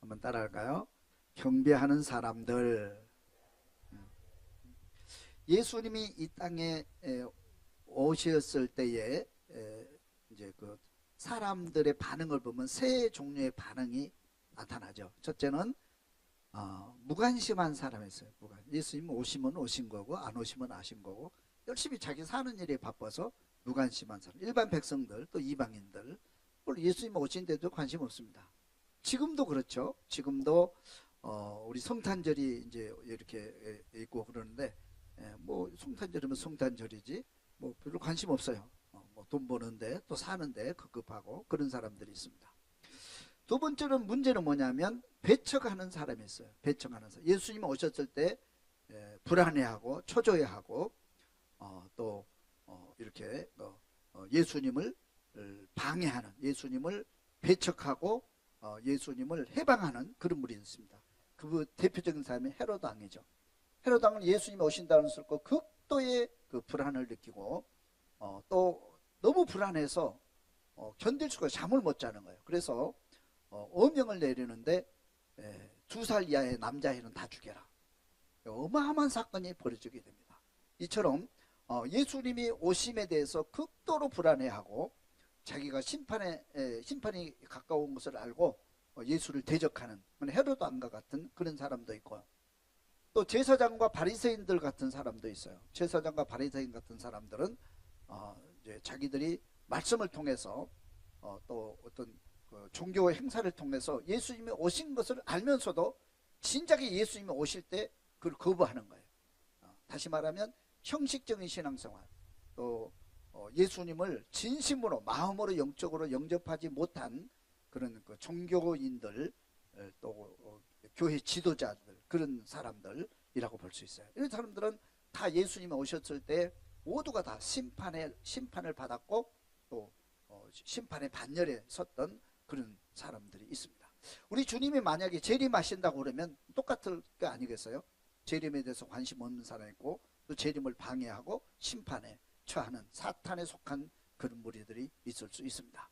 한번 따라할까요? 경배하는 사람들. 예수님이 이 땅에 오셨을 때에 이제 그 사람들의 반응을 보면 세 종류의 반응이 나타나죠. 첫째는 무관심한 사람이었어요. 예수님 오시면 오신 거고 안 오시면 아신 거고, 열심히 자기 사는 일에 바빠서 무관심한 사람, 일반 백성들 또 이방인들, 물론 예수님 오신데도 관심 없습니다. 지금도 그렇죠. 지금도 우리 성탄절이 이제 이렇게 있고 그러는데, 뭐 성탄절이면 성탄절이지 뭐 별로 관심 없어요. 뭐 돈 버는데 또 사는데 급급하고 그런 사람들이 있습니다. 두 번째는 문제는 뭐냐면 배척하는 사람이 있어요. 배척하는 사람. 예수님 오셨을 때 불안해하고 초조해하고 또 이렇게 예수님을 방해하는, 예수님을 배척하고 예수님을 해방하는 그런 무리가 있습니다. 그 대표적인 사람이 헤롯 왕이죠. 헤롯 왕은 예수님이 오신다는 것을 듣고 극도의 그 불안을 느끼고 또 너무 불안해서 견딜 수가 잠을 못 자는 거예요. 그래서 어명을 내리는데 2살 이하의 남자애는 다 죽여라. 어마어마한 사건이 벌어지게 됩니다. 이처럼 예수님이 오심에 대해서 극도로 불안해하고 자기가 심판이 가까운 것을 알고 예수를 대적하는 헤롯 왕과 같은 그런 사람도 있고요. 또 제사장과 바리새인들 같은 사람도 있어요. 제사장과 바리새인 같은 사람들은 이제 자기들이 말씀을 통해서 또 어떤 그 종교 행사를 통해서 예수님이 오신 것을 알면서도 진작에 예수님이 오실 때 그걸 거부하는 거예요. 다시 말하면 형식적인 신앙생활, 또 예수님을 진심으로 마음으로 영적으로 영접하지 못한 그런 그 종교인들, 또 교회 지도자들, 그런 사람들이라고 볼 수 있어요. 이런 사람들은 다 예수님이 오셨을 때 모두가 다 심판을 받았고 또 심판의 반열에 섰던 그런 사람들이 있습니다. 우리 주님이 만약에 재림하신다고 그러면 똑같을 게 아니겠어요? 재림에 대해서 관심 없는 사람이 있고 또 재림을 방해하고 심판에 처하는 사탄에 속한 그런 무리들이 있을 수 있습니다.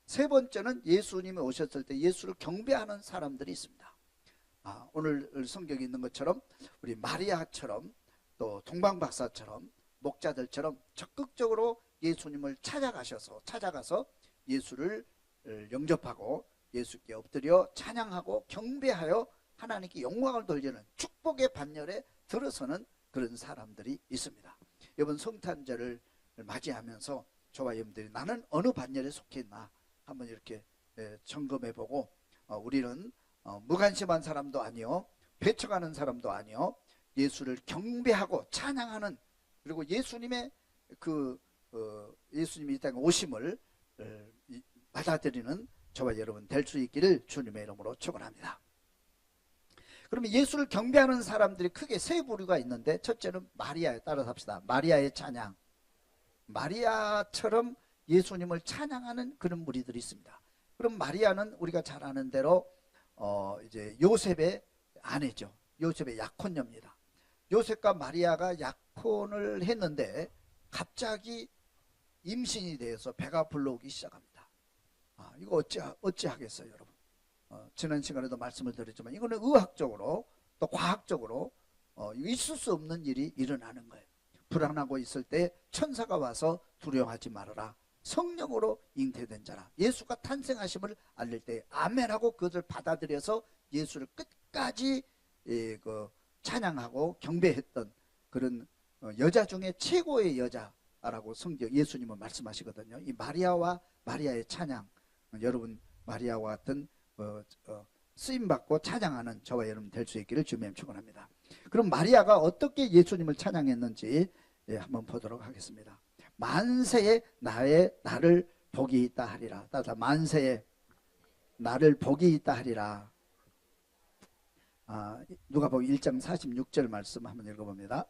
세 번째는 예수님이 오셨을 때 예수를 경배하는 사람들이 있습니다. 오늘 성경에 있는 것처럼 우리 마리아처럼 또 동방박사처럼 목자들처럼 적극적으로 예수님을 찾아가서 예수를 영접하고 예수께 엎드려 찬양하고 경배하여 하나님께 영광을 돌리는 축복의 반열에 들어서는 그런 사람들이 있습니다. 이번 성탄절을 맞이하면서 저와 여러분들이 나는 어느 반열에 속해 있나 한번 이렇게 점검해보고, 우리는 무관심한 사람도 아니요, 배척하는 사람도 아니요, 예수를 경배하고 찬양하는, 그리고 예수님의 예수님이 이 땅에 오심을 받아들이는 저와 여러분 될 수 있기를 주님의 이름으로 축원합니다. 그러면 예수를 경배하는 사람들이 크게 세 부류가 있는데, 첫째는 마리아에 따라서 합시다. 마리아의 찬양. 마리아처럼 예수님을 찬양하는 그런 무리들이 있습니다. 그럼 마리아는 우리가 잘 아는 대로 이제 요셉의 아내죠. 요셉의 약혼녀입니다. 요셉과 마리아가 약혼을 했는데 갑자기 임신이 되어서 배가 불러오기 시작합니다. 이거 어찌 하겠어요, 여러분? 지난 시간에도 말씀을 드렸지만 이거는 의학적으로 또 과학적으로 있을 수 없는 일이 일어나는 거예요. 불안하고 있을 때 천사가 와서 두려워하지 말아라. 성령으로 잉태된 자라. 예수가 탄생하심을 알릴 때 아멘하고 그것을 받아들여서 예수를 끝까지 찬양하고 경배했던 그런 여자 중에 최고의 여자라고 성경 예수님은 말씀하시거든요. 이 마리아와 마리아의 찬양, 여러분 마리아와 같은 쓰임받고 찬양하는 저와 여러분 될 수 있기를 주님 축원합니다. 그럼 마리아가 어떻게 예수님을 찬양했는지 한번 보도록 하겠습니다. 만세에 나를 복이 있다 하리라. 따라 만세에 나를 복이 있다 하리라. 누가복음 1장 46절 말씀 한번 읽어봅니다.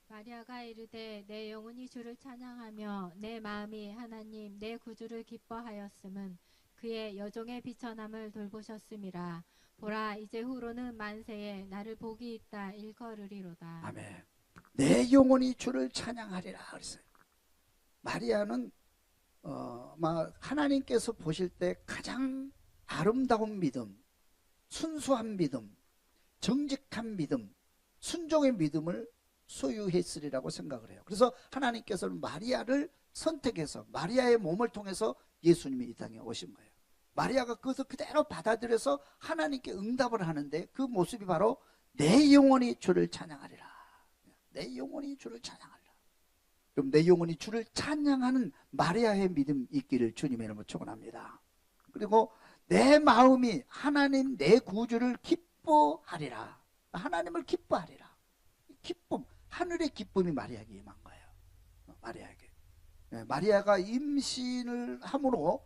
마리아가 이르되 내 영혼이 주를 찬양하며 내 마음이 하나님 내 구주를 기뻐하였음은 그의 여종의 비천함을 돌보셨음이라. 보라 이제 후로는 만세에 나를 복이 있다 일컬으리로다. 아멘. 내 영혼이 주를 찬양하리라 그랬어요. 마리아는 하나님께서 보실 때 가장 아름다운 믿음, 순수한 믿음, 정직한 믿음, 순종의 믿음을 소유했으리라고 생각을 해요. 그래서 하나님께서는 마리아를 선택해서 마리아의 몸을 통해서 예수님이 이 땅에 오신 거예요. 마리아가 그것을 그대로 받아들여서 하나님께 응답을 하는데 그 모습이 바로 내 영혼이 주를 찬양하리라. 내 영혼이 주를 찬양하리라. 그럼 내 영혼이 주를 찬양하는 마리아의 믿음 있기를 주님의 이름으로 축원합니다. 그리고 내 마음이 하나님 내 구주를 기뻐하리라. 하나님을 기뻐하리라. 기쁨, 하늘의 기쁨이 마리아에게 임한 거예요. 마리아에게. 마리아가 임신을 함으로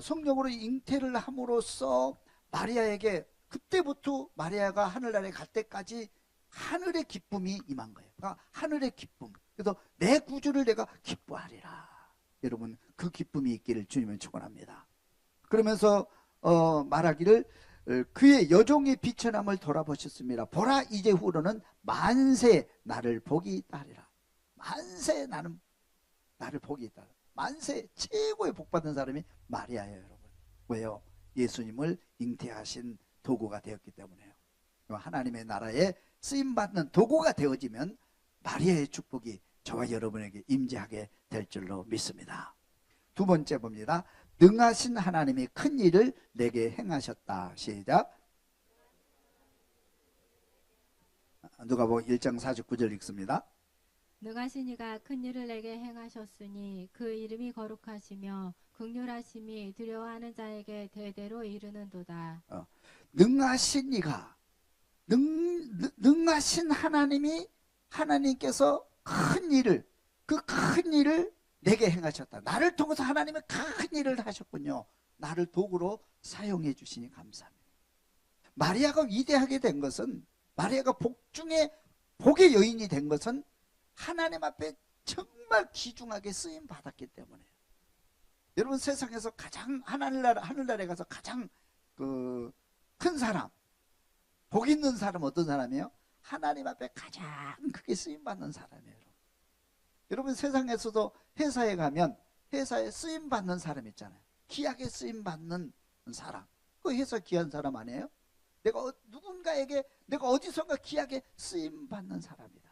성령으로 잉태를 함으로써 마리아에게 그때부터 마리아가 하늘나라에 갈 때까지 하늘의 기쁨이 임한 거예요. 그러니까 하늘의 기쁨. 그래서 내 구주를 내가 기뻐하리라. 여러분 그 기쁨이 있기를 주님은 축원합니다. 그러면서 말하기를 그의 여종의 비천함을 돌아보셨습니다. 보라 이제후로는 만세 나를 복이 있다 하리라. 만세 나는 나를 복이 있다. 만세 최고의 복받은 사람이 마리아예요, 여러분. 왜요? 예수님을 잉태하신 도구가 되었기 때문에요. 하나님의 나라에 쓰임받는 도구가 되어지면 마리아의 축복이 저와 여러분에게 임재하게 될 줄로 믿습니다. 두 번째 봅니다. 능하신 하나님이 큰 일을 내게 행하셨다. 시작. 누가복음 1장 49절 읽습니다. 능하신 이가 큰 일을 내게 행하셨으니 그 이름이 거룩하시며 긍휼하심이 두려워하는 자에게 대대로 이르는도다. 능하신 이가 능하신 하나님이 하나님께서 큰 일을 그 큰 일을 내게 행하셨다. 나를 통해서 하나님은 큰 일을 하셨군요. 나를 도구로 사용해 주시니 감사합니다. 마리아가 위대하게 된 것은 마리아가 복 중에 복의 여인이 된 것은 하나님 앞에 정말 귀중하게 쓰임 받았기 때문에요. 여러분 세상에서 가장 하늘나라에 가서 가장 큰 사람, 복 있는 사람 어떤 사람이에요? 하나님 앞에 가장 크게 쓰임 받는 사람이에요. 여러분 세상에서도 회사에 가면 회사에 쓰임 받는 사람 있잖아요. 귀하게 쓰임 받는 사람. 그 회사 귀한 사람 아니에요? 내가 누군가에게 내가 어디선가 귀하게 쓰임 받는 사람이다.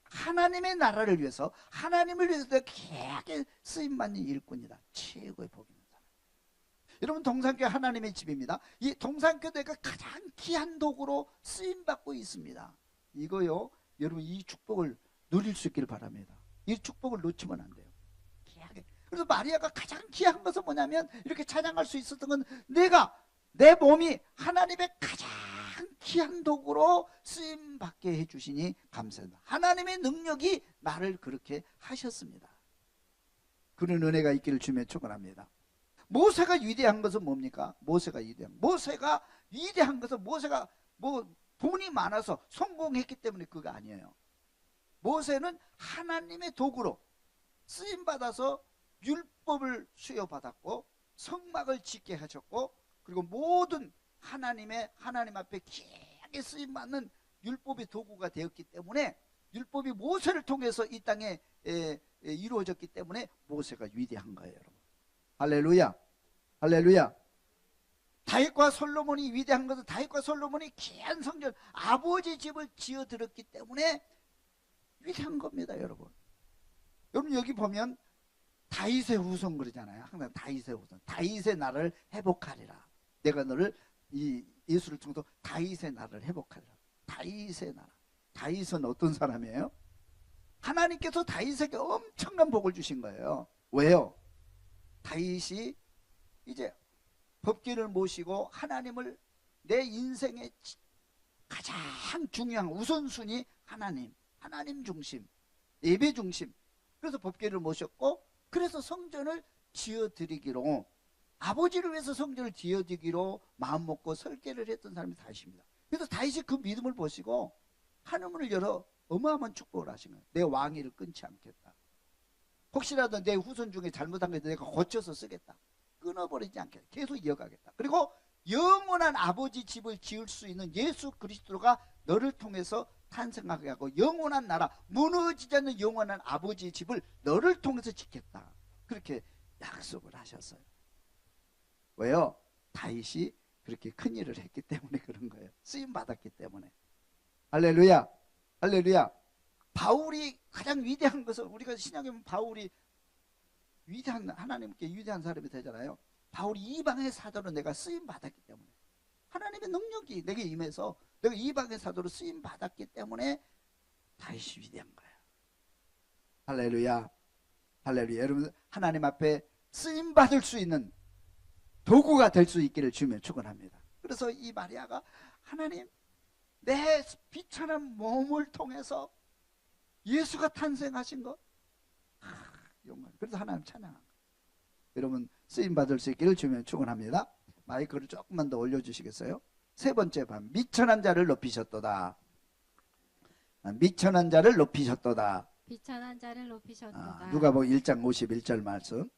하나님의 나라를 위해서 하나님을 위해서 내가 귀하게 쓰임 받는 일꾼이다. 최고의 복 있는 사람. 여러분 동산교회 하나님의 집입니다. 이 동산교회가 가장 귀한 도구로 쓰임 받고 있습니다. 이거요. 여러분 이 축복을 누릴 수 있기를 바랍니다. 이 축복을 놓치면 안 돼요. 귀하게. 그래서 마리아가 가장 귀한 것은 뭐냐면 이렇게 찬양할 수 있었던 건 내 몸이 하나님의 가장 귀한 도구로 쓰임 받게 해주시니 감사합니다. 하나님의 능력이 나를 그렇게 하셨습니다. 그런 은혜가 있기를 주며 축원합니다. 모세가 위대한 것은 뭡니까? 모세가 위대한 것은 모세가 돈이 많아서 성공했기 때문에 그거 아니에요. 모세는 하나님의 도구로 쓰임받아서 율법을 수여받았고 성막을 짓게 하셨고 그리고 모든 하나님 앞에 귀하게 쓰임받는 율법의 도구가 되었기 때문에 율법이 모세를 통해서 이 땅에 이루어졌기 때문에 모세가 위대한 거예요, 여러분. 할렐루야. 할렐루야. 다윗과 솔로몬이 위대한 것은 다윗과 솔로몬이 귀한 성전 아버지 집을 지어들었기 때문에 위대한 겁니다, 여러분. 여러분 여기 보면 다윗의 후손 그러잖아요. 항상 다윗의 후손. 다윗의 나라를 회복하리라. 내가 너를 이 예수를 통해서 다윗의 나라를 회복하리라. 다윗의 나라. 다윗은 어떤 사람이에요? 하나님께서 다윗에게 엄청난 복을 주신 거예요. 왜요? 다윗이 이제 법궤를 모시고 하나님을 내 인생의 가장 중요한 우선순위 하나님 중심, 예배 중심. 그래서 법궤를 모셨고 그래서 성전을 지어드리기로 아버지를 위해서 성전을 지어드리기로 마음먹고 설계를 했던 사람이 다윗입니다. 그래서 다윗이 그 믿음을 보시고 하늘문을 열어 어마어마한 축복을 하신 거예요. 내 왕위를 끊지 않겠다. 혹시라도 내 후손 중에 잘못한 게 내가 고쳐서 쓰겠다. 끊어버리지 않겠다. 계속 이어가겠다. 그리고 영원한 아버지 집을 지을 수 있는 예수 그리스도가 너를 통해서 탄생하게 하고 영원한 나라, 무너지지 않는 영원한 아버지 집을 너를 통해서 짓겠다. 그렇게 약속을 하셨어요. 왜요? 다윗이 그렇게 큰 일을 했기 때문에 그런 받았기 때문에. 할렐루야. 할렐루야. 바울이 가장 위대한 것은, 우리가 신약에 보면 바울이 위대한, 하나님께 위대한 사람이 되잖아요. 바울이 이방의 사도로 내가 쓰임 받았기 때문에, 하나님의 능력이 내게 임해서 내가 이방의 사도로 쓰임 받았기 때문에 다윗이 위대한 거예요. 할렐루야. 할렐루야. 여러분, 하나님 앞에 쓰임 받을 수 있는 도구가 될 수 있기를 주며 축원합니다. 그래서 이 마리아가, 하나님, 내 비천한 몸을 통해서 예수가 탄생하신 것, 영광. 그래서 하나님 찬양한 거예요. 여러분, 쓰임 받을 수 있기를 주며 축원합니다. 마이크를 조금만 더 올려주시겠어요? 세 번째 반, 미천한 자를 높이셨도다. 미천한 자를 높이셨도다. 비천한 자를 높이셨도다. 누가복음 1장 51절 말씀.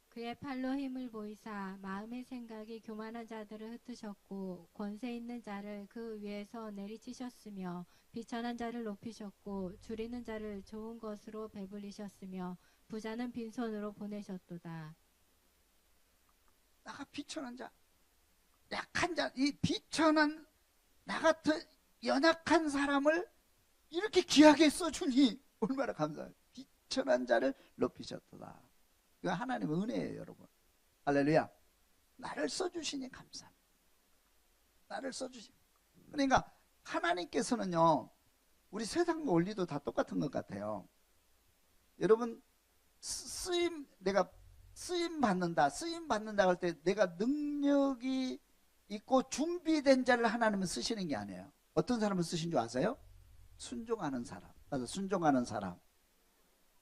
그의 팔로 힘을 보이사 마음의 생각이 교만한 자들을 흩으셨고 권세 있는 자를 그 위에서 내리치셨으며 비천한 자를 높이셨고 줄이는 자를 좋은 것으로 배불리셨으며 부자는 빈손으로 보내셨도다. 나가 비천한 자, 약한 자, 이 비천한 나 같은 연약한 사람을 이렇게 귀하게 써주니 얼마나 감사해요. 비천한 자를 높이셨도다. 이거 하나님의 은혜예요, 여러분. 할렐루야. 나를 써주시니 감사합니다. 나를 써주시니. 그러니까 하나님께서는요, 우리 세상과 원리도 다 똑같은 것 같아요. 여러분, 내가 쓰임 받는다 할 때 내가 능력이 있고 준비된 자를 하나님은 쓰시는 게 아니에요. 어떤 사람을 쓰신 줄 아세요? 순종하는 사람. 맞아, 순종하는 사람.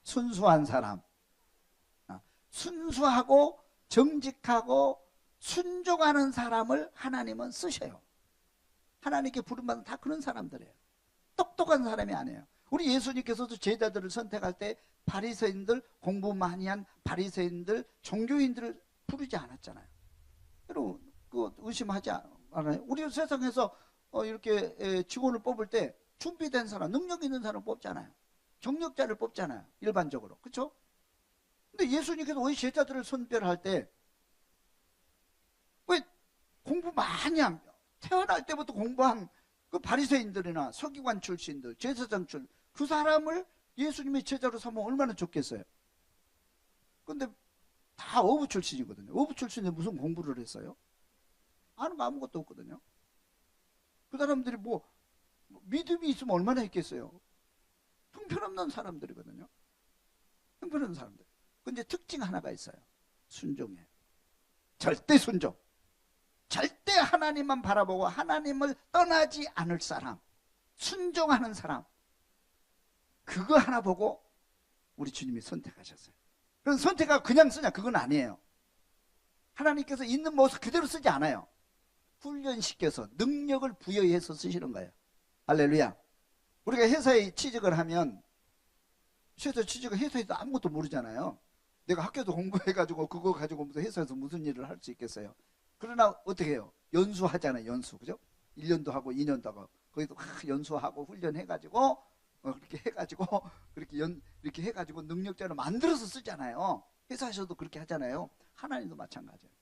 순수한 사람. 순수하고 정직하고 순종하는 사람을 하나님은 쓰셔요. 하나님께 부름받은 다 그런 사람들이에요. 똑똑한 사람이 아니에요. 우리 예수님께서도 제자들을 선택할 때 바리새인들, 공부 많이 한 바리새인들, 종교인들을 부르지 않았잖아요. 여러분, 그거 의심하지 않아요? 우리 세상에서 이렇게 직원을 뽑을 때 준비된 사람, 능력 있는 사람 뽑잖아요. 경력자를 뽑잖아요. 일반적으로. 그렇죠? 근데 예수님께서 왜 제자들을 선별할 때 왜 공부 많이 하면 태어날 때부터 공부한 그 바리새인들이나 서기관 출신들, 제사장 출신, 그 사람을 예수님의 제자로 삼으면 얼마나 좋겠어요. 근데 다 어부 출신이거든요. 어부 출신에 무슨 공부를 했어요? 아는 거 아무것도 없거든요. 그 사람들이 뭐 믿음이 있으면 얼마나 했겠어요. 형편없는 사람들이거든요. 형편없는 사람들. 근데 특징 하나가 있어요. 순종이에요. 절대 순종. 절대 하나님만 바라보고 하나님을 떠나지 않을 사람, 순종하는 사람, 그거 하나 보고 우리 주님이 선택하셨어요. 그런 선택하고 그냥 쓰냐, 그건 아니에요. 하나님께서 있는 모습 그대로 쓰지 않아요. 훈련시켜서 능력을 부여해서 쓰시는 거예요. 할렐루야. 우리가 회사에 취직을 하면, 회사에서 아무것도 모르잖아요. 내가 학교도 공부해가지고 그거 가지고 무슨 회사에서 무슨 일을 할 수 있겠어요. 그러나 어떻게 해요? 연수하잖아요. 연수. 그죠? 1년도 하고 2년도 하고 거기도 연수하고 훈련해가지고 그렇게 해가지고 이렇게 해가지고 능력자를 만들어서 쓰잖아요. 회사에서도 그렇게 하잖아요. 하나님도 마찬가지예요.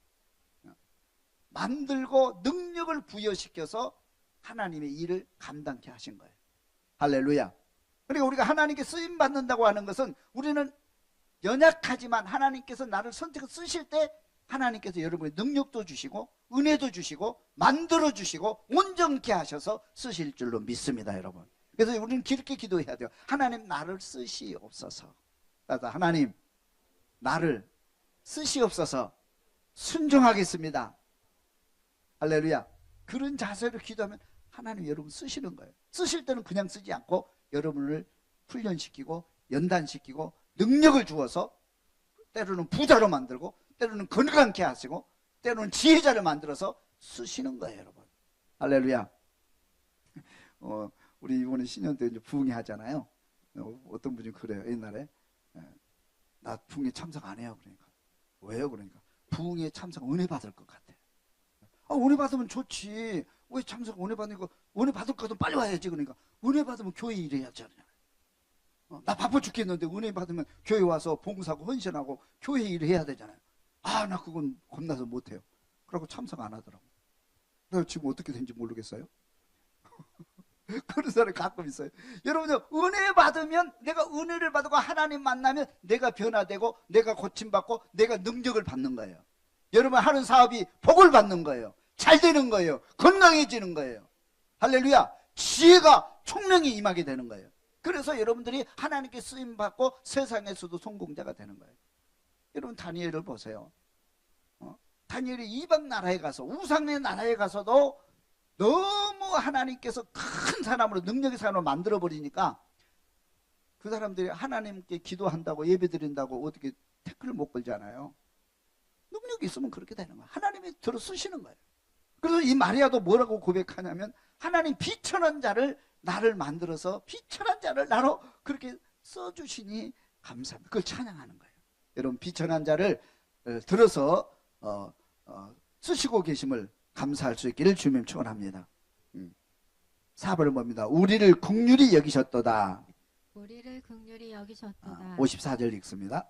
만들고 능력을 부여시켜서 하나님의 일을 감당케 하신 거예요. 할렐루야. 그러니까 우리가 하나님께 쓰임 받는다고 하는 것은 우리는 연약하지만 하나님께서 나를 선택해 쓰실 때 하나님께서 여러분의 능력도 주시고 은혜도 주시고 만들어 주시고 온전케 하셔서 쓰실 줄로 믿습니다, 여러분. 그래서 우리는 그렇게 기도해야 돼요. 하나님, 나를 쓰시옵소서. 하나님, 나를 쓰시옵소서. 순종하겠습니다. 할렐루야. 그런 자세로 기도하면 하나님 여러분 쓰시는 거예요. 쓰실 때는 그냥 쓰지 않고 여러분을 훈련시키고 연단시키고 능력을 주어서 때로는 부자로 만들고 때로는 건강케 하시고 때로는 지혜자를 만들어서 쓰시는 거예요, 여러분. 할렐루야. 우리 이번에 신년 때 이제 부흥회 하잖아요. 어떤 분이 그래요. 옛날에 나 부흥회 참석 안 해요. 그러니까 왜요? 그러니까 부흥회 참석 은혜 받을 것 같아. 은혜 받으면 좋지. 왜 참석 은혜 받으니까 은혜 받을 거면 빨리 와야지. 그러니까 은혜 받으면 교회 일해야지. 나 바빠 죽겠는데 은혜 받으면 교회 와서 봉사하고 헌신하고 교회 일을 해야 되잖아요. 나 그건 겁나서 못해요. 그러고 참석 안 하더라고. 그래서 지금 어떻게 된지 모르겠어요. 그런 사람이 가끔 있어요. 여러분들 은혜 받으면, 내가 은혜를 받고 하나님 만나면 내가 변화되고 내가 고침받고 내가 능력을 받는 거예요. 여러분 하는 사업이 복을 받는 거예요. 잘 되는 거예요. 건강해지는 거예요. 할렐루야. 지혜가 총명이 임하게 되는 거예요. 그래서 여러분들이 하나님께 쓰임 받고 세상에서도 성공자가 되는 거예요. 여러분 다니엘을 보세요. 다니엘이 이방 나라에 가서, 우상의 나라에 가서도 너무 하나님께서 큰 사람으로, 능력의 사람으로 만들어 버리니까 그 사람들이 하나님께 기도한다고, 예배드린다고 어떻게 태클을 못 걸잖아요. 능력이 있으면 그렇게 되는 거예요. 하나님이 들어 쓰시는 거예요. 그래서 이 마리아도 뭐라고 고백하냐면, 하나님 비천한 자를 나를 만들어서 비천한 자를 나로 그렇게 써주시니 감사합니다. 그걸 찬양하는 거예요. 여러분 비천한 자를 들어서 쓰시고 계심을 감사할 수 있기를 주님 축원합니다. 4번을 봅니다. 우리를 긍휼히 여기셨도다. 우리를 긍휼히 여기셨도다. 54절 읽습니다.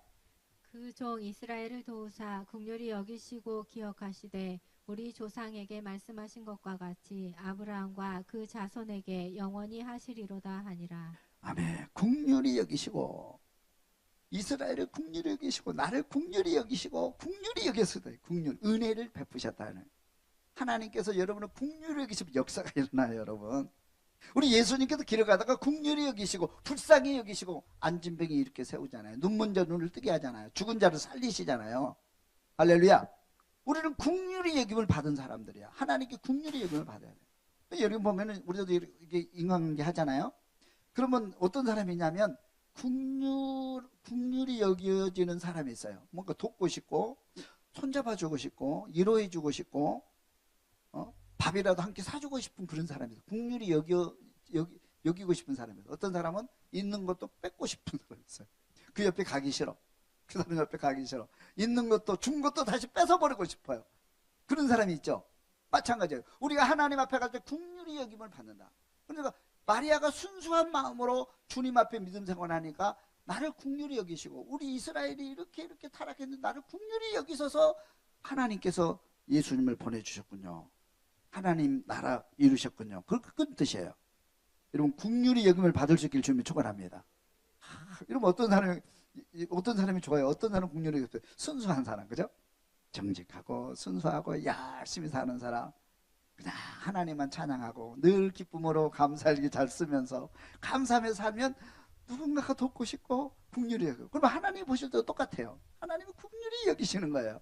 그 종 이스라엘을 도우사 긍휼히 여기시고 기억하시되 우리 조상에게 말씀하신 것과 같이 아브라함과 그 자손에게 영원히 하시리로다 하니라. 아멘. 긍휼히 여기시고, 이스라엘을 긍휼히 여기시고 나를 긍휼히 여기시고, 긍휼히 여기셨다. 긍휼, 은혜를 베푸셨다는. 하나님께서 여러분을 긍휼히 여기시면 역사가 일어나요. 여러분, 우리 예수님께서 길을 가다가 긍휼히 여기시고 불쌍히 여기시고 안진뱅이 이렇게 세우잖아요. 눈먼 자 눈을 뜨게 하잖아요. 죽은 자를 살리시잖아요. 할렐루야. 우리는 긍휼히 여김을 받은 사람들이야. 하나님께 긍휼히 여김을 받아야 돼. 여러분 보면은 우리도 이렇게 인간관계 하잖아요. 그러면 어떤 사람이냐면 긍휼히 여겨지는 사람이 있어요. 뭔가 돕고 싶고 손잡아주고 싶고 위로해주고 싶고 밥이라도 함께 사주고 싶은 그런 사람이에요. 긍휼히 여기고 싶은 사람이에요. 어떤 사람은 있는 것도 뺏고 싶은 사람이 있어요. 그 옆에 가기 싫어. 그 사람 옆에 가기 싫어. 있는 것도 준 것도 다시 뺏어버리고 싶어요. 그런 사람이 있죠. 마찬가지예요. 우리가 하나님 앞에 갈 때 긍휼히 여김을 받는다. 그러니까 마리아가 순수한 마음으로 주님 앞에 믿음 생활하니까 나를 긍휼히 여기시고, 우리 이스라엘이 이렇게 타락했는데 나를 긍휼히 여기셔서 하나님께서 예수님을 보내주셨군요. 하나님 나라 이루셨군요. 그런 뜻이에요. 여러분 긍휼히 여김을 받을 수 있기를 주님이 축원합니다. 여러분 어떤 사람이 좋아요? 어떤 사람은 긍휼히 여겨요? 순수한 사람, 그죠? 정직하고 순수하고 열심히 사는 사람, 그냥 하나님만 찬양하고 늘 기쁨으로 감사일기 잘 쓰면서 감사하며 살면 누군가가 돕고 싶고 긍휼히 여기고, 그러면 하나님 보실 때도 똑같아요. 하나님이 긍휼히 여기시는 거예요.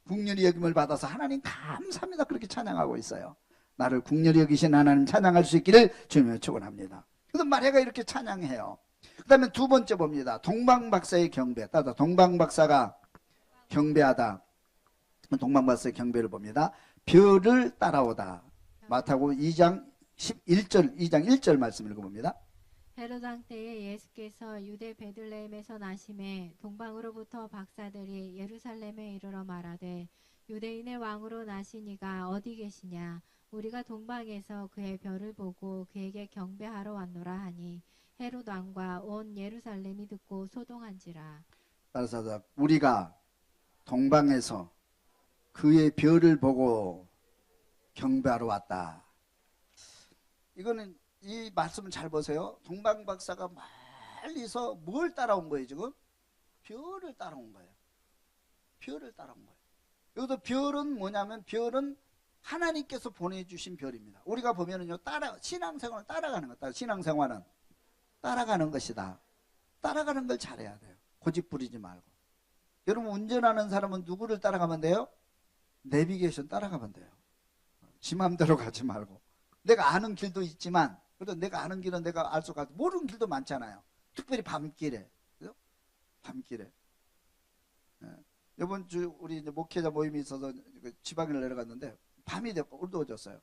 긍휼히 여김을 받아서 하나님 감사합니다 그렇게 찬양하고 있어요. 나를 긍휼히 여기신 하나님 찬양할 수 있기를 주님을 축원합니다. 그래서 마리아가 이렇게 찬양해요. 그 다음에 두 번째 봅니다. 동방박사의 경배. 따다 동방박사가 경배하다. 동방박사의 경배를 봅니다. 별을 따라오다. 마태복음 2장 1절 말씀 읽어봅니다. 헤롯 왕 때에 예수께서 유대 베들레헴에서 나심에 동방으로부터 박사들이 예루살렘에 이르러 말하되 유대인의 왕으로 나시니가 어디 계시냐? 우리가 동방에서 그의 별을 보고 그에게 경배하러 왔노라 하니 헤롯 왕과 온 예루살렘이 듣고 소동한지라. 따라서 우리가 동방에서 그의 별을 보고 경배하러 왔다. 이거는 이 말씀을 잘 보세요. 동방박사가 멀리서 뭘 따라온 거예요 지금? 별을 따라온 거예요. 별을 따라온 거예요. 여기서 별은 뭐냐면, 별은 하나님께서 보내주신 별입니다. 우리가 보면은요, 신앙생활을 따라가는 거다. 신앙생활은 따라가는 것이다. 따라가는 걸 잘해야 돼요. 고집 부리지 말고. 여러분 운전하는 사람은 누구를 따라가면 돼요? 내비게이션 따라가면 돼요. 지 맘대로 가지 말고. 내가 아는 길도 있지만, 그래도 내가 아는 길은 내가 알 수가 없고, 모르는 길도 많잖아요. 특별히 밤길에. 그죠? 밤길에. 이번 주 우리 이제 목회자 모임이 있어서 지방을 내려갔는데 밤이 됐고 어두워졌어요.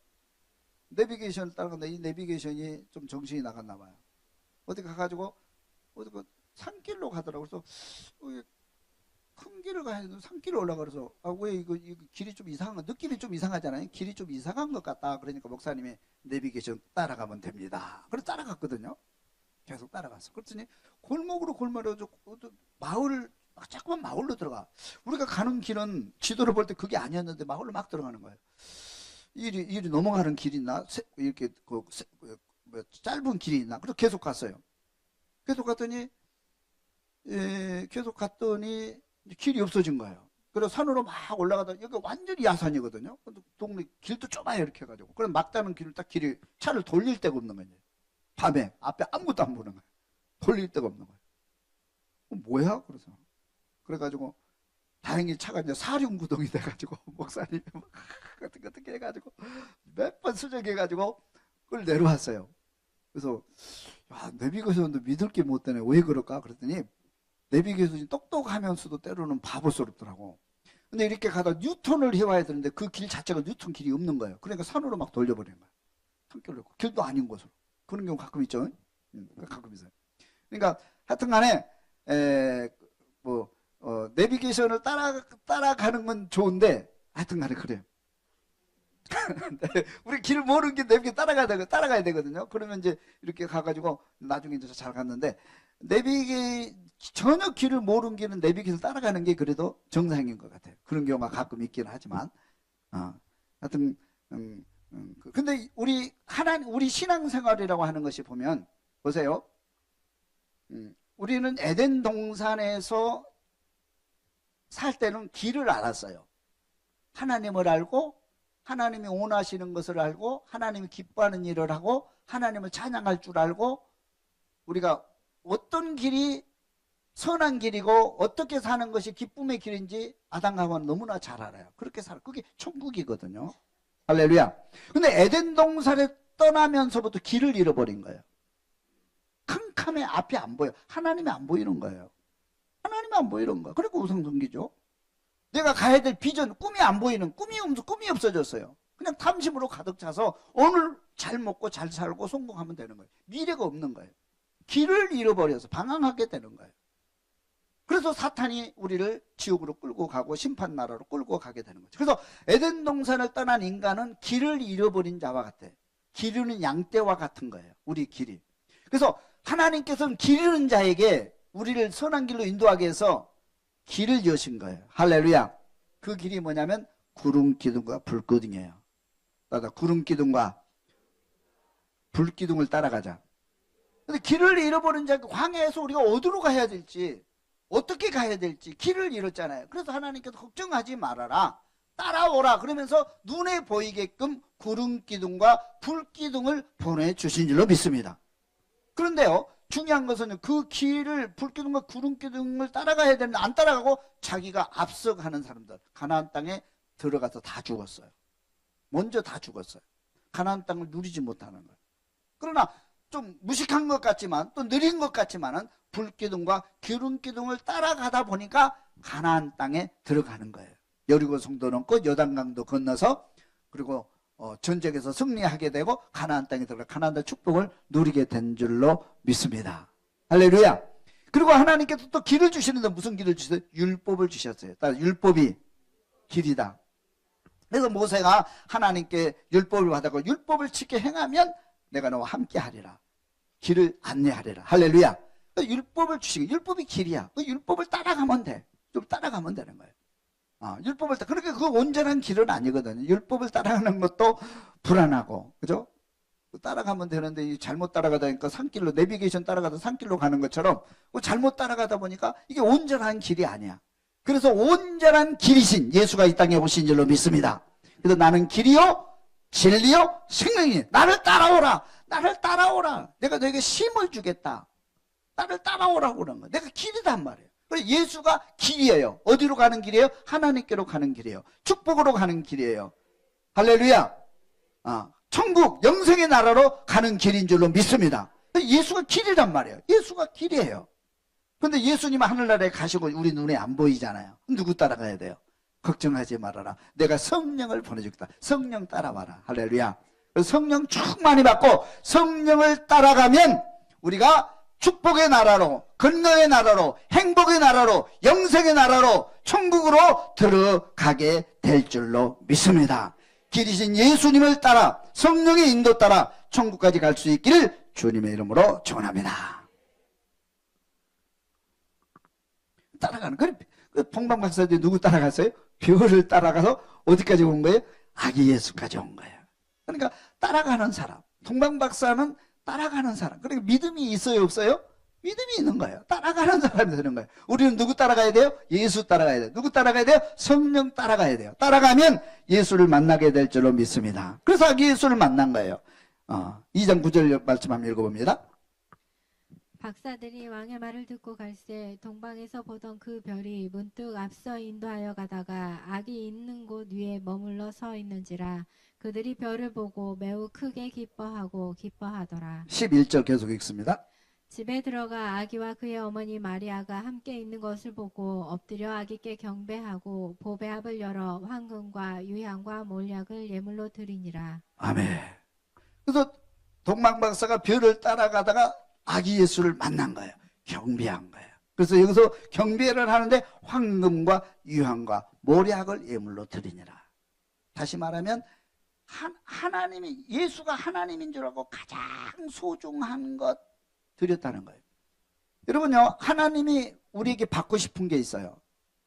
내비게이션을 따라갔는데 이 내비게이션이 좀 정신이 나갔나 봐요. 어디 가가지고 어디 그 산길로 가더라고요. 그래서 큰 길을 가야 되는데 산길로 올라가. 그래서 왜 이거 길이 좀 이상한 거, 느낌이 좀 이상하잖아요. 길이 좀 이상한 것 같다. 그러니까 목사님이 내비게이션 따라가면 됩니다. 그래서 따라갔거든요. 계속 따라갔어. 그랬더니 골목으로 마을, 자꾸만 마을로 들어가. 우리가 가는 길은 지도를 볼 때 그게 아니었는데 마을로 막 들어가는 거예요. 이리 넘어가는 길이 있나? 이렇게 뭐 짧은 길이 있나? 그래서 계속 갔어요. 계속 갔더니 길이 없어진 거예요. 그래서 산으로 막 올라가다 여기 완전히 야산이거든요. 동네 길도 좁아요 이렇게 해가지고. 그럼 막다른 길을 딱 차를 돌릴 데가 없는 거예요. 밤에 앞에 아무것도 안 보는 거예요. 돌릴 데가 없는 거예요. 뭐야? 그래가지고 다행히 차가 이제 사륜구동이 돼가지고 목사님이 어떻게 해가지고 몇 번 수정해가지고 그걸 내려왔어요. 그래서 야, 내비게이션도 믿을 게 못 되네. 왜 그럴까? 그랬더니 내비게이션이 똑똑하면서도 때로는 바보스럽더라고. 근데 이렇게 가다 뉴턴을 해와야 되는데 그 길 자체가 뉴턴 길이 없는 거예요. 그러니까 산으로 막 돌려버리는 거예요. 산길로 길도 아닌 곳으로. 그런 경우 가끔 있죠. 가끔 있어요. 그러니까 하여튼 간에 내비게이션을 따라가는 건 좋은데 하여튼 간에 그래요. 우리 길 모르는 게 내비게이션 따라가야 되거든요. 그러면 이제 이렇게 가가지고 나중에 이제 잘 갔는데 전혀 길을 모르는 길은 내비게이션 따라가는 게 그래도 정상인 것 같아요. 그런 경우가 가끔 있긴 하지만 하여튼 근데 우리 신앙생활이라고 하는 것이 보면 보세요. 우리는 에덴 동산에서 살 때는 길을 알았어요. 하나님을 알고 하나님이 원하시는 것을 알고 하나님이 기뻐하는 일을 하고 하나님을 찬양할 줄 알고 우리가 어떤 길이 선한 길이고 어떻게 사는 것이 기쁨의 길인지 아담과 하와는 너무나 잘 알아요. 그렇게 살아. 그게 천국이거든요. 할렐루야. 근데 에덴 동산에 떠나면서부터 길을 잃어버린 거예요. 캄캄해. 앞이 안 보여. 하나님이 안 보이는 거예요. 하나님이 안 보이는 거예요. 그리고 우상숭배죠. 내가 가야 될 비전, 꿈이 안 보이는, 꿈이 없어졌어요. 그냥 탐심으로 가득 차서 오늘 잘 먹고 잘 살고 성공하면 되는 거예요. 미래가 없는 거예요. 길을 잃어버려서 방황하게 되는 거예요. 그래서 사탄이 우리를 지옥으로 끌고 가고 심판 나라로 끌고 가게 되는 거죠. 그래서 에덴 동산을 떠난 인간은 길을 잃어버린 자와 같아. 길 잃은 양떼와 같은 거예요. 우리 길이. 그래서 하나님께서는 길 잃은 자에게 우리를 선한 길로 인도하기 위해서 길을 여신 거예요. 할렐루야. 그 길이 뭐냐면 구름 기둥과 불 기둥이에요. 구름 기둥과 불 기둥을 따라가자. 근데 길을 잃어버린 자, 황해에서 우리가 어디로 가야 될지, 어떻게 가야 될지 길을 잃었잖아요. 그래서 하나님께서 걱정하지 말아라. 따라오라. 그러면서 눈에 보이게끔 구름 기둥과 불 기둥을 보내주신 줄로 믿습니다. 그런데요, 중요한 것은 그 길을 불기둥과 구름기둥을 따라가야 되는데 안 따라가고 자기가 앞서가는 사람들, 가나안 땅에 들어가서 다 죽었어요. 먼저 다 죽었어요. 가나안 땅을 누리지 못하는 거예요. 그러나 좀 무식한 것 같지만 또 느린 것 같지만은 불기둥과 구름기둥을 따라가다 보니까 가나안 땅에 들어가는 거예요. 여리고 성도 넘고 요단강도 건너서 그리고 전쟁에서 승리하게 되고 가나안 땅에 들어가 가나안 땅 축복을 누리게 된 줄로 믿습니다. 할렐루야. 그리고 하나님께서 또 길을 주시는데 무슨 길을 주셨어요? 율법을 주셨어요. 율법이 길이다. 그래서 모세가 하나님께 율법을 받았고 율법을 지켜 행하면 내가 너와 함께 하리라. 길을 안내하리라. 할렐루야. 율법을 주시고 율법이 길이야. 그 율법을 따라가면 돼. 좀 따라가면 되는 거예요. 율법을 그렇게 그 온전한 길은 아니거든요. 율법을 따라가는 것도 불안하고, 그죠? 따라가면 되는데 잘못 따라가다 보니까 산길로 내비게이션 따라가다 산길로 가는 것처럼 잘못 따라가다 보니까 이게 온전한 길이 아니야. 그래서 온전한 길이신 예수가 이 땅에 오신 줄로 믿습니다. 그래서 나는 길이요 진리요 생명이니 나를 따라오라. 나를 따라오라. 내가 너에게 힘을 주겠다. 나를 따라오라고 그러는 거야. 내가 길이단 말이에요. 그래서 예수가 길이에요. 어디로 가는 길이에요? 하나님께로 가는 길이에요. 축복으로 가는 길이에요. 할렐루야. 천국 영생의 나라로 가는 길인 줄로 믿습니다. 예수가 길이란 말이에요. 예수가 길이에요. 그런데 예수님은 하늘나라에 가시고 우리 눈에 안 보이잖아요. 누구 따라가야 돼요? 걱정하지 말아라. 내가 성령을 보내주겠다. 성령 따라와라. 할렐루야. 성령 충만히 받고 성령을 따라가면 우리가 축복의 나라로, 건강의 나라로, 행복의 나라로, 영생의 나라로, 천국으로 들어가게 될 줄로 믿습니다. 길이신 예수님을 따라 성령의 인도 따라 천국까지 갈 수 있기를 주님의 이름으로 축원합니다. 따라가는 거예요. 봉방 박사들이 누구 따라갔어요? 별을 따라가서 어디까지 온 거예요? 아기 예수까지 온 거예요. 그러니까 따라가는 사람, 동방박사는 따라가는 사람. 그러니까 믿음이 있어요, 없어요? 믿음이 있는 거예요. 따라가는 사람이 되는 거예요. 우리는 누구 따라가야 돼요? 예수 따라가야 돼요. 누구 따라가야 돼요? 성령 따라가야 돼요. 따라가면 예수를 만나게 될 줄로 믿습니다. 그래서 아기 예수를 만난 거예요. 2장 9절 말씀 한번 읽어봅니다. 박사들이 왕의 말을 듣고 갈새 동방에서 보던 그 별이 문득 앞서 인도하여 가다가 아기 있는 곳 위에 머물러 서 있는지라 그들이 별을 보고 매우 크게 기뻐하더라. 11절 계속 읽습니다. 집에 들어가 아기와 그의 어머니 마리아가 함께 있는 것을 보고 엎드려 아기께 경배하고 보배합을 열어 황금과 유향과 몰약을 예물로 드리니라. 아멘. 그래서 동방박사가 별을 따라가다가 아기 예수를 만난 거예요. 경배한 거예요. 그래서 여기서 경배를 하는데 황금과 유향과 몰약을 예물로 드리니라. 다시 말하면 하나님이, 예수가 하나님인 줄 알고 가장 소중한 것 드렸다는 거예요. 여러분요, 하나님이 우리에게 받고 싶은 게 있어요.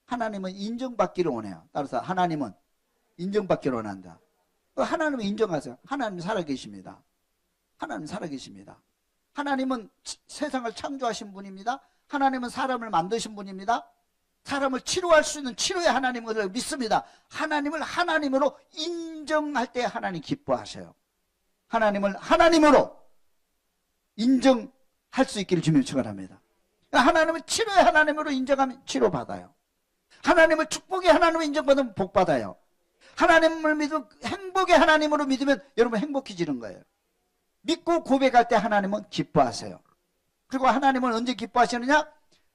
하나님은 인정받기를 원해요. 따라서 하나님은 인정받기를 원한다. 하나님을 인정하세요. 하나님 살아계십니다. 하나님 살아계십니다. 하나님은 세상을 창조하신 분입니다. 하나님은 사람을 만드신 분입니다. 사람을 치료할 수 있는 치료의 하나님을 믿습니다. 하나님을 하나님으로 인정할 때 하나님 기뻐하셔요. 하나님을 하나님으로 인정할 수 있기를 주님 축원합니다. 하나님은 치료의 하나님으로 인정하면 치료받아요. 하나님을 축복의 하나님으로 인정받으면 복받아요. 하나님을 믿으면 행복의 하나님으로 믿으면 여러분 행복해지는 거예요. 믿고 고백할 때 하나님은 기뻐하세요. 그리고 하나님은 언제 기뻐하시느냐?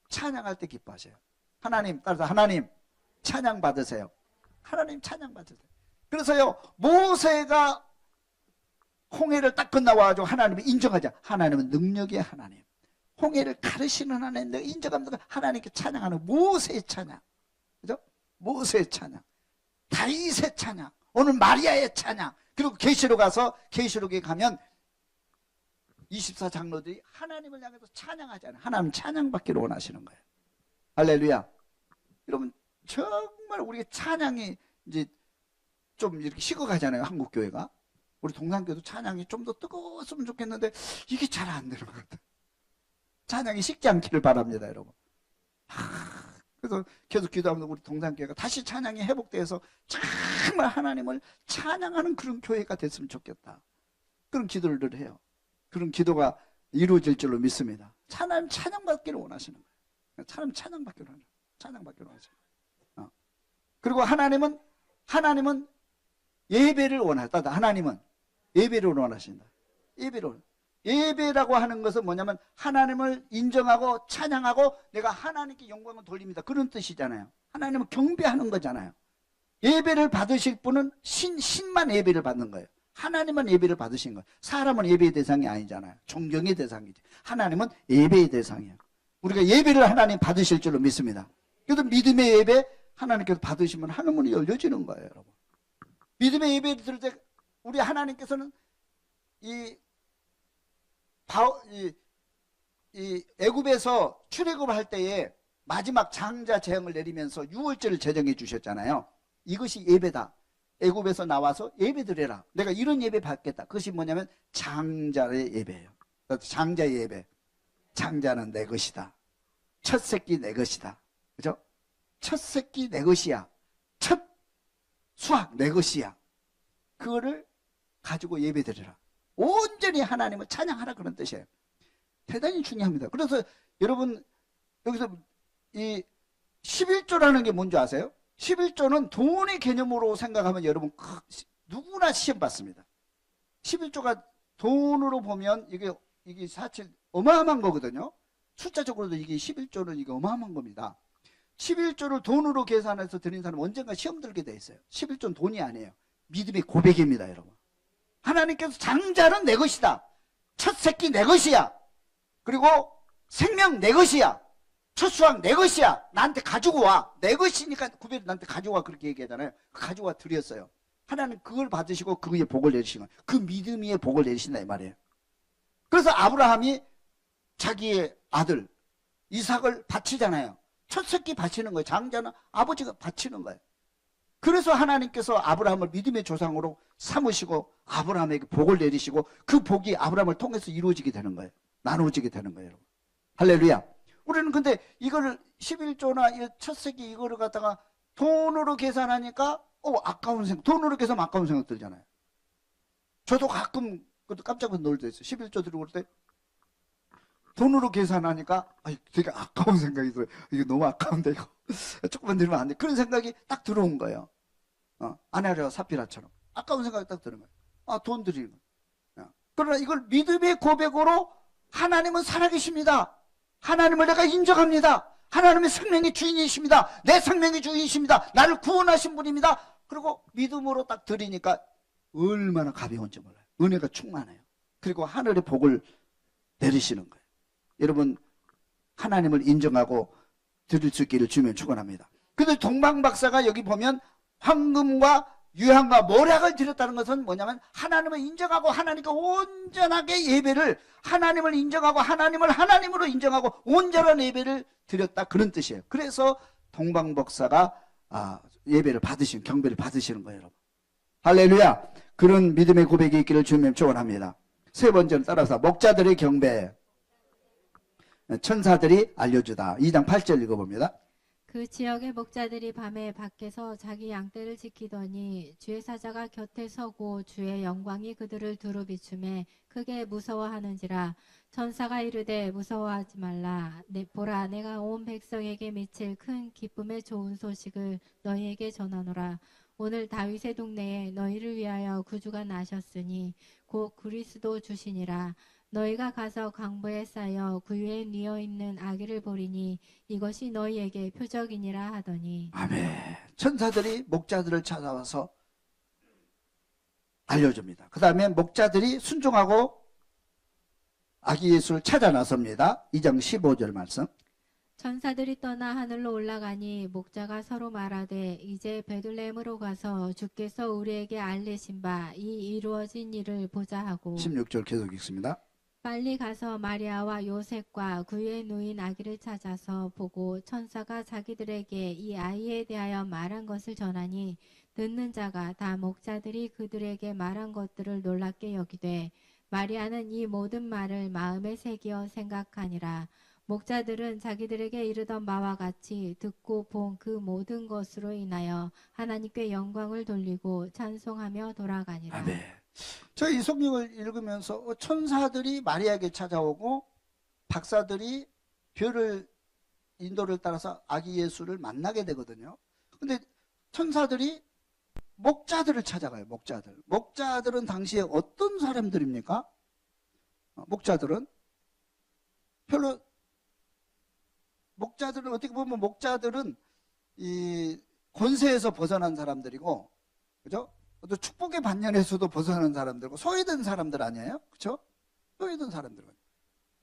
찬양할 때 기뻐하세요. 하나님, 따라서 하나님 찬양 받으세요. 하나님 찬양 받으세요. 그래서요, 모세가 홍해를 딱 건너와가지고 하나님을 인정하자. 하나님은 능력의 하나님. 홍해를 가르시는 하나님, 내가 인정합니다. 하나님께 찬양하는 모세의 찬양. 그죠? 모세의 찬양. 다윗의 찬양. 오늘 마리아의 찬양. 그리고 계시록 가서, 계시록에 가면 24장로들이 하나님을 향해서 찬양하잖아요. 하나님 찬양받기를 원하시는 거예요. 할렐루야. 여러분, 정말 우리가 찬양이 이제 좀 이렇게 식어가잖아요. 한국교회가. 우리 동산교도 찬양이 좀 더 뜨거웠으면 좋겠는데 이게 잘 안 되는 것 같아요. 찬양이 식지 않기를 바랍니다, 여러분. 그래서 계속 기도하면서 우리 동산교회가 다시 찬양이 회복돼서 정말 하나님을 찬양하는 그런 교회가 됐으면 좋겠다. 그런 기도를 늘 해요. 그런 기도가 이루어질 줄로 믿습니다. 하나님 찬양받기를 원하시는 거예요. 하나님 찬양받기를 원하시는 거예요. 찬양받기를 원하시는 거예요. 그리고 하나님은 예배를 원하다. 하나님은 예배를 원하신다. 예배라고 하는 것은 뭐냐면 하나님을 인정하고 찬양하고 내가 하나님께 영광을 돌립니다. 그런 뜻이잖아요. 하나님은 경배하는 거잖아요. 예배를 받으실 분은 신만 예배를 받는 거예요. 하나님은 예배를 받으신 거예요. 사람은 예배의 대상이 아니잖아요. 존경의 대상이지. 하나님은 예배의 대상이에요. 우리가 예배를 하나님 받으실 줄로 믿습니다. 그래서 믿음의 예배 하나님께서 받으시면 하늘문이 열려지는 거예요, 여러분. 믿음의 예배를 들을 때 우리 하나님께서는 이 애굽에서 출애굽을 할 때에 마지막 장자 재앙을 내리면서 유월절을 제정해 주셨잖아요. 이것이 예배다. 애굽에서 나와서 예배드려라. 내가 이런 예배 받겠다. 그것이 뭐냐면 장자의 예배예요. 장자의 예배. 장자는 내 것이다. 첫 새끼 내 것이다. 그죠? 첫 새끼 내 것이야. 첫 수확 내 것이야. 그거를 가지고 예배드려라. 온전히 하나님을 찬양하라 그런 뜻이에요. 대단히 중요합니다. 그래서 여러분 여기서 이 11조라는 게 뭔지 아세요? 11조는 돈의 개념으로 생각하면 여러분 누구나 시험 받습니다. 11조가 돈으로 보면 이게 사실 어마어마한 거거든요. 숫자적으로도 이게 11조는 이게 어마어마한 겁니다. 11조를 돈으로 계산해서 드린 사람은 언젠가 시험 들게 돼 있어요. 11조는 돈이 아니에요. 믿음의 고백입니다, 여러분. 하나님께서 장자는 내 것이다. 첫 새끼 내 것이야. 그리고 생명 내 것이야. 첫 수확 내 것이야. 나한테 가지고 와. 내 것이니까 구별이 나한테 가지고 와. 그렇게 얘기하잖아요. 가지고 와 드렸어요. 하나님 그걸 받으시고 그 위에 복을 내리시는 거예요. 그 믿음 위에 복을 내리신다 이 말이에요. 그래서 아브라함이 자기의 아들 이삭을 바치잖아요. 첫 새끼 바치는 거예요. 장자는 아버지가 바치는 거예요. 그래서 하나님께서 아브라함을 믿음의 조상으로 삼으시고 아브라함에게 복을 내리시고 그 복이 아브라함을 통해서 이루어지게 되는 거예요. 나누어지게 되는 거예요. 여러분. 할렐루야. 우리는 근데 이거를 11조나 첫 세기 이거를 갖다가 돈으로 계산하니까 아까운 생각, 돈으로 계산하면 아까운 생각 들잖아요. 저도 가끔 깜짝 놀랄 때 있어요. 11조 들어올 때 돈으로 계산하니까 되게 아까운 생각이 들어요. 이거 너무 아까운데 이거 조금만 들으면 안 돼. 그런 생각이 딱 들어온 거예요. 아나리아와 삽비라처럼 아까운 생각이 딱 드는 거예요. 돈 드리는 거예요. 그러나 이걸 믿음의 고백으로 하나님은 살아계십니다. 하나님을 내가 인정합니다. 하나님의 생명의 주인이십니다. 내 생명의 주인이십니다. 나를 구원하신 분입니다. 그리고 믿음으로 딱 드리니까 얼마나 가벼운지 몰라요. 은혜가 충만해요. 그리고 하늘의 복을 내리시는 거예요. 여러분, 하나님을 인정하고 드릴 수 있기를 주면 축원합니다. 근데 동방박사가 여기 보면 황금과 유향과 모략을 드렸다는 것은 뭐냐면 하나님을 인정하고 하나님께 온전하게 예배를, 하나님을 인정하고 하나님을 하나님으로 인정하고 온전한 예배를 드렸다, 그런 뜻이에요. 그래서 동방박사가 예배를 받으시는, 경배를 받으시는 거예요, 여러분. 할렐루야. 그런 믿음의 고백이 있기를 주님 축원합니다. 세 번째는 따라서 목자들의 경배, 천사들이 알려주다. 2장 8절 읽어봅니다. 그 지역의 목자들이 밤에 밖에서 자기 양떼를 지키더니 주의 사자가 곁에 서고 주의 영광이 그들을 두루 비추매 크게 무서워하는지라. 천사가 이르되 무서워하지 말라. 보라, 내가 온 백성에게 미칠 큰 기쁨의 좋은 소식을 너희에게 전하노라. 오늘 다윗의 동네에 너희를 위하여 구주가 나셨으니 곧 그리스도 주시니라. 너희가 가서 강보에 쌓여 구유에 뉘어 있는 아기를 보리니 이것이 너희에게 표적이니라 하더니. 아멘. 천사들이 목자들을 찾아와서 알려줍니다. 그 다음에 목자들이 순종하고 아기 예수를 찾아 나섭니다. 2장 15절 말씀. 천사들이 떠나 하늘로 올라가니 목자가 서로 말하되 이제 베들레헴으로 가서 주께서 우리에게 알리신 바 이 이루어진 일을 보자 하고. 16절 계속 읽습니다. 빨리 가서 마리아와 요셉과 구유에 누인 아기를 찾아서 보고 천사가 자기들에게 이 아이에 대하여 말한 것을 전하니 듣는 자가 다 목자들이 그들에게 말한 것들을 놀랍게 여기되 마리아는 이 모든 말을 마음에 새기어 생각하니라. 목자들은 자기들에게 이르던 바와 같이 듣고 본 그 모든 것으로 인하여 하나님께 영광을 돌리고 찬송하며 돌아가니라. 아멘. 저 이 성경을 읽으면서 천사들이 마리아에게 찾아오고 박사들이 별을 인도를 따라서 아기 예수를 만나게 되거든요. 근데 천사들이 목자들을 찾아가요. 목자들은 당시에 어떤 사람들입니까? 목자들은 어떻게 보면 목자들은 이 권세에서 벗어난 사람들이고, 그죠? 또 축복의 반열에서도 벗어나는 사람들이고, 소외된 사람들 아니에요? 그죠? 소외된 사람들.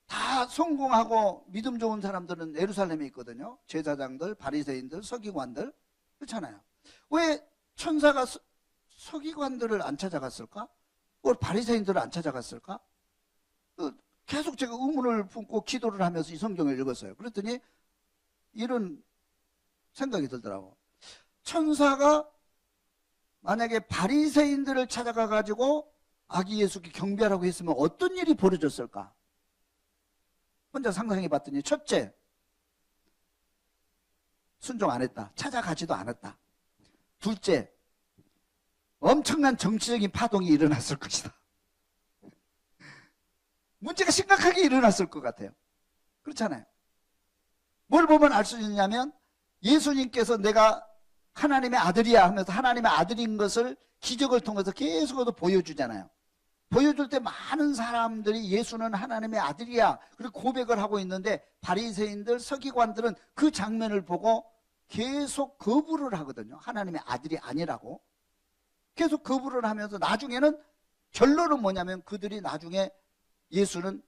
다 성공하고 믿음 좋은 사람들은 예루살렘에 있거든요. 제사장들, 바리새인들, 서기관들. 그렇잖아요. 왜 천사가 서기관들을 안 찾아갔을까? 왜 바리새인들을 안 찾아갔을까? 계속 제가 의문을 품고 기도를 하면서 이 성경을 읽었어요. 그랬더니 이런 생각이 들더라고. 천사가 만약에 바리새인들을 찾아가 가지고 아기 예수께 경배하라고 했으면 어떤 일이 벌어졌을까? 혼자 상상해 봤더니, 첫째, 순종 안 했다. 찾아가지도 않았다. 둘째, 엄청난 정치적인 파동이 일어났을 것이다. 문제가 심각하게 일어났을 것 같아요. 그렇잖아요. 뭘 보면 알 수 있냐면 예수님께서 내가 하나님의 아들이야 하면서 하나님의 아들인 것을 기적을 통해서 계속해서 보여주잖아요. 보여줄 때 많은 사람들이 예수는 하나님의 아들이야 그리고 고백을 하고 있는데 바리새인들, 서기관들은 그 장면을 보고 계속 거부를 하거든요. 하나님의 아들이 아니라고. 계속 거부를 하면서 나중에는 결론은 뭐냐면 그들이 나중에 예수는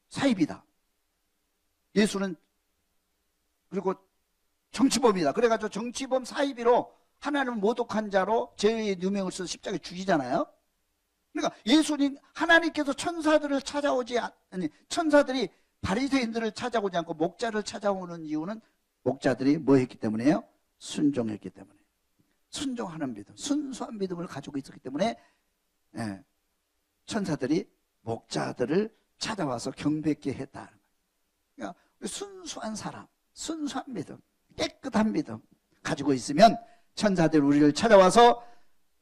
사입이다. 예수는 그리고 정치범이다. 그래가지고 정치범 사이비로 하나님을 모독한 자로 죄의 누명을 써서 십자가에 죽이잖아요. 그러니까 예수님, 하나님께서 천사들을 천사들이 바리새인들을 찾아오지 않고 목자를 찾아오는 이유는 목자들이 뭐 했기 때문에요? 순종했기 때문에. 순종하는 믿음, 순수한 믿음을 가지고 있었기 때문에 천사들이 목자들을 찾아와서 경배케 했다는 거예요. 그러니까 순수한 사람, 순수한 믿음, 깨끗한 믿음 가지고 있으면 천사들이 우리를 찾아와서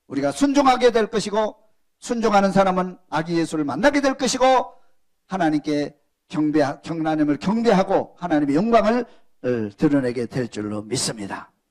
우리가 순종하게 될 것이고, 순종하는 사람은 아기 예수를 만나게 될 것이고, 하나님께 하나님을 경배하고 하나님의 영광을 드러내게 될 줄로 믿습니다.